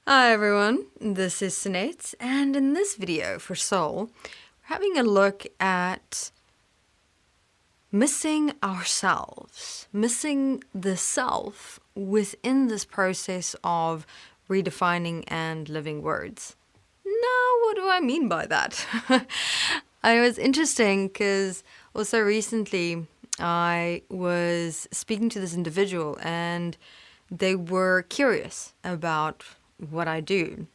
Hi everyone, this is Sunette, and in this video for Soul, we're having a look at missing ourselves, missing the self within this process of redefining and living words. Now, what do I mean by that? It was interesting because also recently I was speaking to this individual and they were curious about what I do.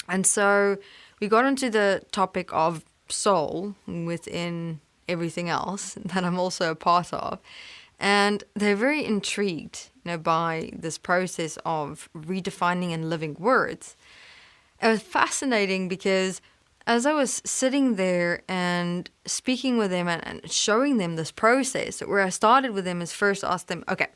And so we got into the topic of soul within everything else that I'm also a part of. And they're very intrigued, by this process of redefining and living words. It was fascinating because as I was sitting there and speaking with them and showing them this process, where I started with them is first ask them, okay,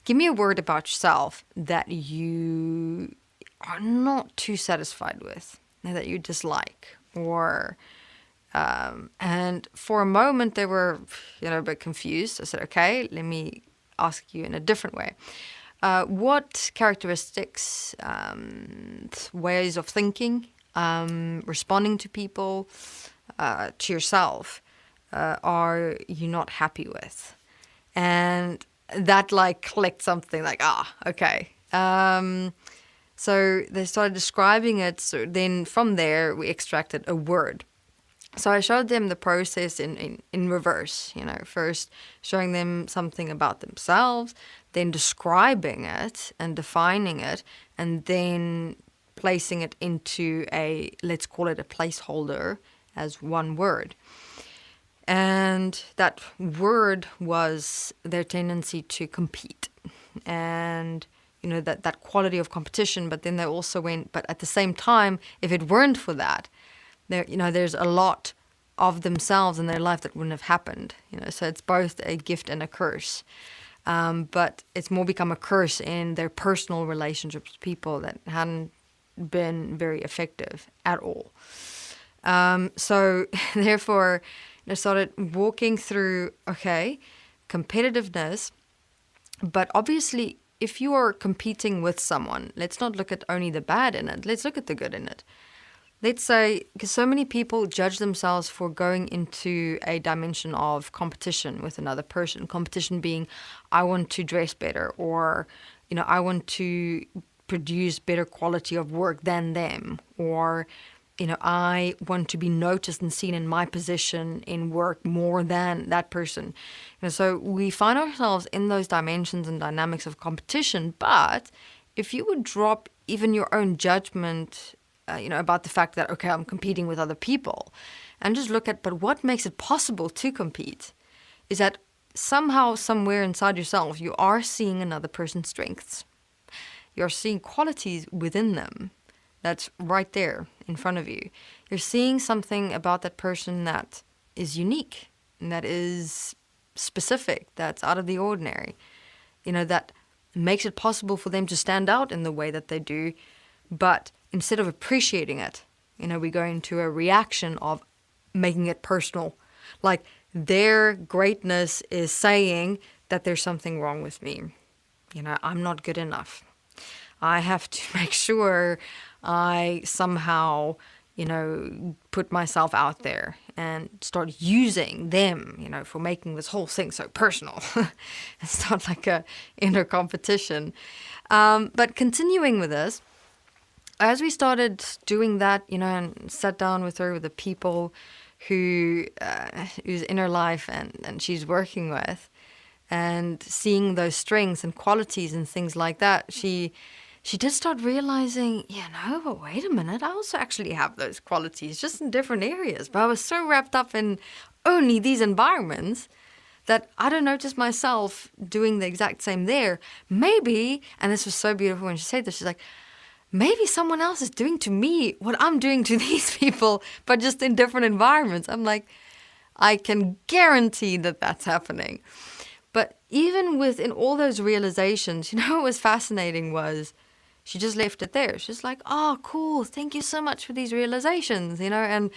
give me a word about yourself that you are not too satisfied with, that you dislike, or and for a moment they were, a bit confused. I said, okay, let me ask you in a different way. What characteristics, ways of thinking, responding to people, to yourself, are you not happy with? And that clicked something okay. So they started describing it. So then from there, we extracted a word. So I showed them the process in reverse, first showing them something about themselves, then describing it and defining it, and then placing it into let's call it a placeholder as one word. And that word was their tendency to compete and, that quality of competition. But then they also went, but at the same time, if it weren't for that, there's a lot of themselves in their life that wouldn't have happened. So it's both a gift and a curse. But it's more become a curse in their personal relationships with people that hadn't been very effective at all. So therefore, I started walking through, okay, competitiveness, but obviously if you are competing with someone, let's not look at only the bad in it, let's look at the good in it. Let's say, because so many people judge themselves for going into a dimension of competition with another person. Competition being, I want to dress better, or, I want to produce better quality of work than them, or, I want to be noticed and seen in my position in work more than that person. So we find ourselves in those dimensions and dynamics of competition. But if you would drop even your own judgment, about the fact that, okay, I'm competing with other people, and just look at, but what makes it possible to compete is that somehow, somewhere inside yourself, you are seeing another person's strengths. You're seeing qualities within them that's right there in front of you. You're seeing something about that person that is unique, and that is specific, that's out of the ordinary, that makes it possible for them to stand out in the way that they do. But instead of appreciating it, we go into a reaction of making it personal. Like their greatness is saying that there's something wrong with me. I'm not good enough. I have to make sure I somehow, put myself out there and start using them, for making this whole thing so personal. It's not like a inner competition. But continuing with this, as we started doing that, and sat down with her, with the people who's in her life and she's working with, and seeing those strengths and qualities and things like that, she did start realizing, but wait a minute, I also actually have those qualities, just in different areas. But I was so wrapped up in only these environments that I don't notice myself doing the exact same there. Maybe, and this was so beautiful when she said this, she's like, maybe someone else is doing to me what I'm doing to these people, but just in different environments. I'm like, I can guarantee that that's happening. But even within all those realizations, what was fascinating was she just left it there. She's like, oh, cool. Thank you so much for these realizations, and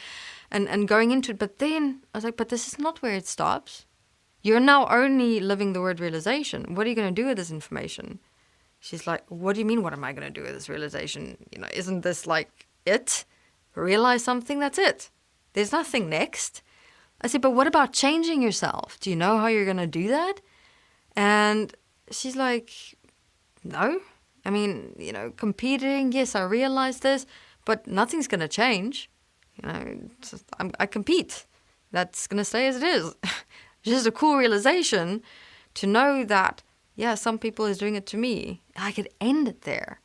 going into it. But then I was like, but this is not where it stops. You're now only living the word realization. What are you going to do with this information? She's like, what do you mean, what am I going to do with this realization? Isn't this like it? Realize something, that's it. There's nothing next. I said, but what about changing yourself? Do you know how you're going to do that? And she's like, no. I mean, competing, yes, I realize this, but nothing's going to change. I compete. That's going to stay as it is. It's just a cool realization to know that, yeah, some people is doing it to me. I could end it there.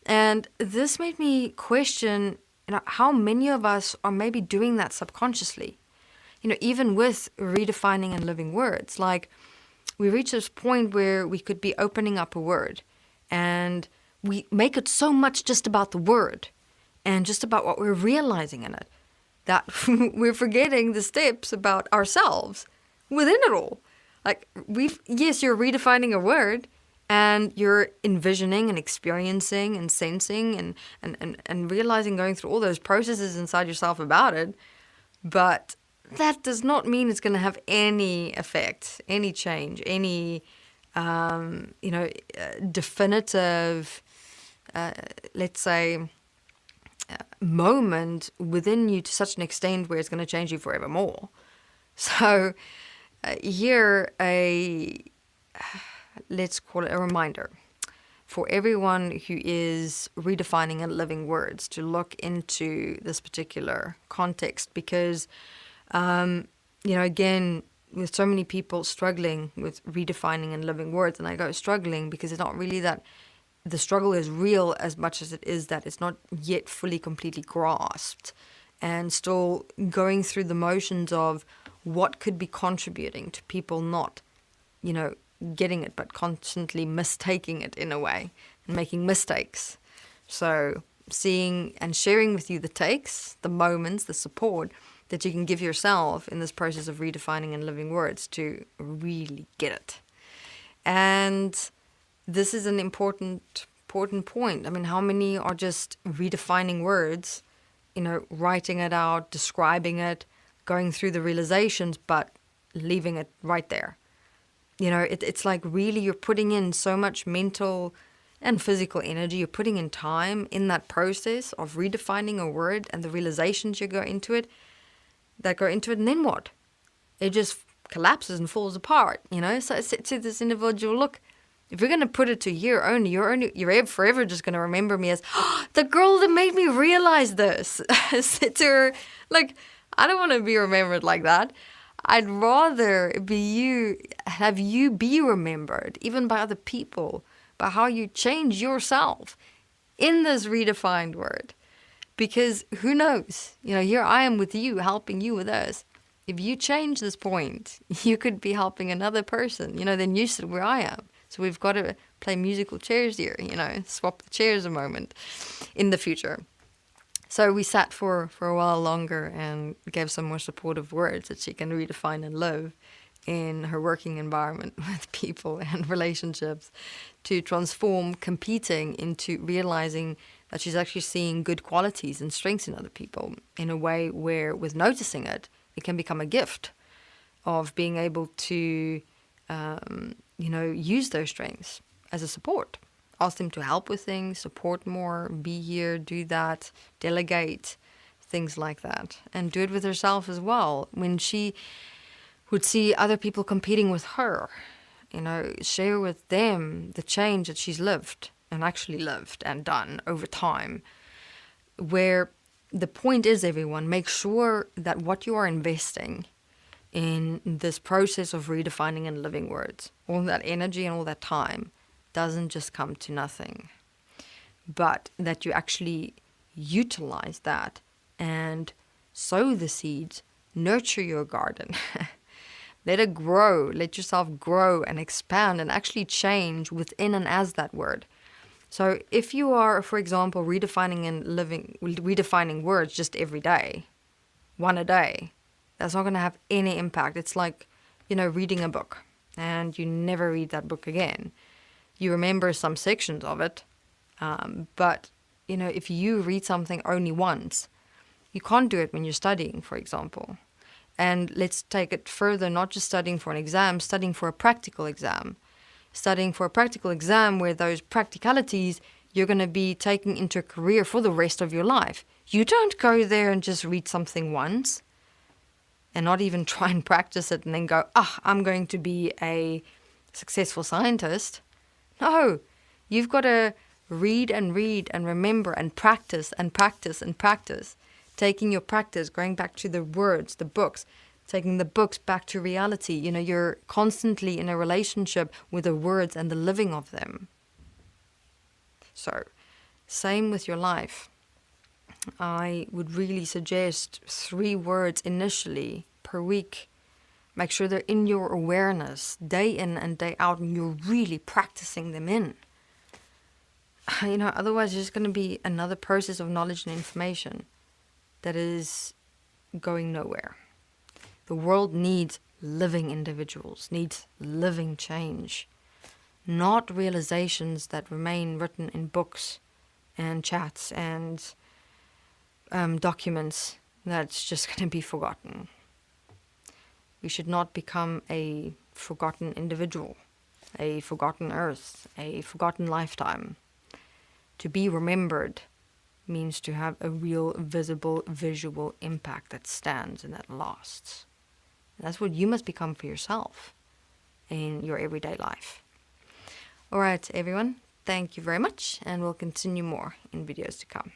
And this made me question, how many of us are maybe doing that subconsciously. Even with redefining and living words, like we reach this point where we could be opening up a word and we make it so much just about the word and just about what we're realizing in it that we're forgetting the steps about ourselves within it all. Like yes, you're redefining a word and you're envisioning and experiencing and sensing and realizing, going through all those processes inside yourself about it. But that does not mean it's going to have any effect, any change, any, definitive, let's say, moment within you to such an extent where it's going to change you forevermore. So here, let's call it a reminder for everyone who is redefining and living words to look into this particular context, because again, with so many people struggling with redefining and living words, and I go struggling because it's not really that the struggle is real as much as it is that it's not yet fully, completely grasped and still going through the motions of what could be contributing to people not, getting it, but constantly mistaking it in a way and making mistakes. So seeing and sharing with you the takes, the moments, the support that you can give yourself in this process of redefining and living words to really get it. And this is an important point. I mean, how many are just redefining words, writing it out, describing it, going through the realizations, but leaving it right there? It's like really you're putting in so much mental and physical energy. You're putting in time in that process of redefining a word and the realizations that go into it, and then what? It just collapses and falls apart, So I said to this individual, look, if you're going to put it to you're forever just going to remember me as the girl that made me realize this. I said to her, like, I don't want to be remembered like that. I'd rather have you be remembered, even by other people, by how you change yourself in this redefined word. Because who knows? Here I am with you, helping you with this. If you change this point, you could be helping another person, then you sit where I am. So we've got to play musical chairs here, swap the chairs a moment in the future. So we sat for a while longer and gave some more supportive words that she can redefine and live in her working environment with people and relationships, to transform competing into realizing that she's actually seeing good qualities and strengths in other people in a way where, with noticing it, it can become a gift of being able to, use those strengths as a support. Ask them to help with things, support more, be here, do that, delegate, things like that. And do it with herself as well. When she would see other people competing with her, share with them the change that she's lived and done over time. Where the point is, everyone, make sure that what you are investing in this process of redefining and living words, all that energy and all that time, doesn't just come to nothing, but that you actually utilize that and sow the seeds, nurture your garden, let it grow, let yourself grow and expand and actually change within and as that word. So if you are, for example, redefining words just every day, one a day, that's not going to have any impact. It's like, reading a book and you never read that book again. You remember some sections of it, but, if you read something only once, you can't do it when you're studying, for example. And let's take it further, not just studying for an exam, studying for a practical exam. studying for a practical exam where those practicalities you're going to be taking into a career for the rest of your life. You don't go there and just read something once and not even try and practice it and then go, I'm going to be a successful scientist. No, you've got to read and remember and practice and practice and practice. Taking your practice, going back to the words, the books, taking the books back to reality. You're constantly in a relationship with the words and the living of them. So, same with your life. I would really suggest 3 words initially per week. Make sure they're in your awareness, day in and day out, and you're really practicing them in. Otherwise it's just going to be another process of knowledge and information that is going nowhere. The world needs living individuals, needs living change, not realizations that remain written in books and chats and documents that's just going to be forgotten. We should not become a forgotten individual, a forgotten earth, a forgotten lifetime. To be remembered means to have a real, visible, visual impact that stands and that lasts. And that's what you must become for yourself in your everyday life. All right, everyone, thank you very much, and we'll continue more in videos to come.